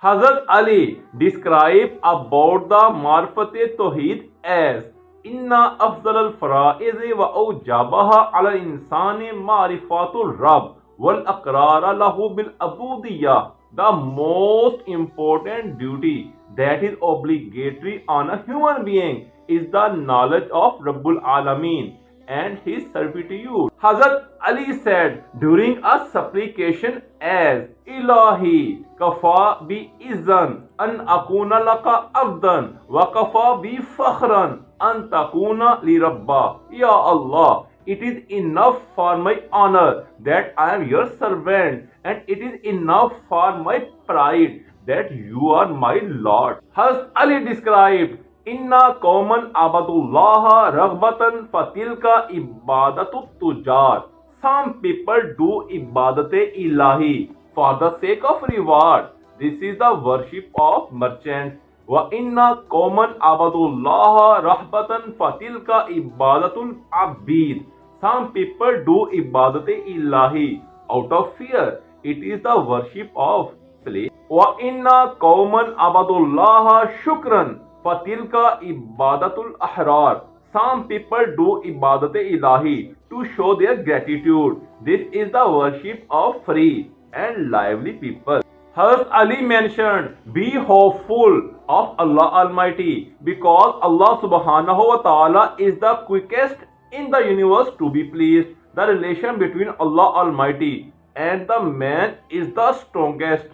Hazrat Ali described about the marfat tawheed as inna afdal al-faraiz wa awjabaha ala al-insani marifatul rabb wal aqrara lahu bil abudiyya. The most important duty that is obligatory on a human being is the knowledge of Rabbul Alameen and his servitude. Hazrat Ali said during a supplication as Ilahi kafa bi izan an akuna laka abdan wa kafa bi fakhran an takuna li rabba. Ya Allah, it is enough for my honor that I am your servant, and it is enough for my pride that you are my Lord. Hazrat Ali described Inna qawman abadullaha raghbatan fatilka ibadatu tujar. Some people do ibadate ilahi for the sake of reward. This is the worship of merchants. Wa inna qawman abadullaha rahbatan fatilka ibadatul abid. Some people do ibadate ilahi out of fear. It is the worship of slaves. Wa inna qawman abadullaha shukran fatilka ibadatul ahrar. Some people do ibadate ilahi to show their gratitude. This is the worship of free and lively people. Hazrat Ali mentioned, be hopeful of Allah Almighty, because Allah subhanahu wa ta'ala is the quickest in the universe to be pleased. The relation between Allah Almighty and the man is the strongest.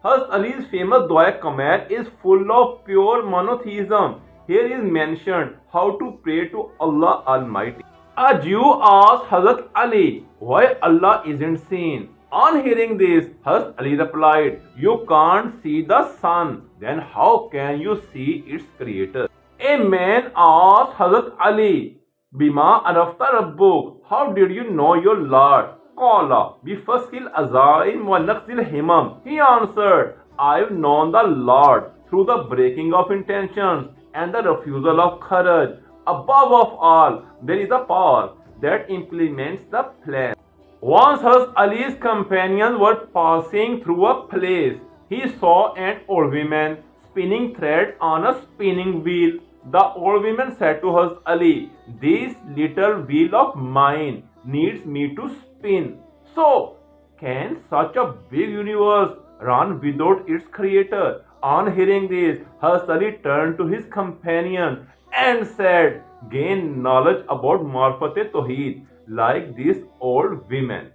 Hazrat Ali's famous dua Kamal is full of pure monotheism. Here is mentioned how to pray to Allah Almighty. A Jew asked Hazrat Ali why Allah isn't seen. On hearing this, Hazrat Ali replied, you can't see the sun, then how can you see its creator? A man asked Hazrat Ali, Bima arafta rabbuk, how did you know your Lord? Qala, bifaskil azaim wa naqsil himam. He answered, I've known the Lord through the breaking of intentions and the refusal of courage. Above of all, there is a power that implements the plan. Once Hazrat Ali's companions were passing through a place. He saw an old woman spinning thread on a spinning wheel. The old woman said to Hazrat Ali, this little wheel of mine needs me to spin. So, can such a big universe run without its creator? On hearing this, Hazrat Ali turned to his companion and said, gain knowledge about marfat tauheed like this old woman.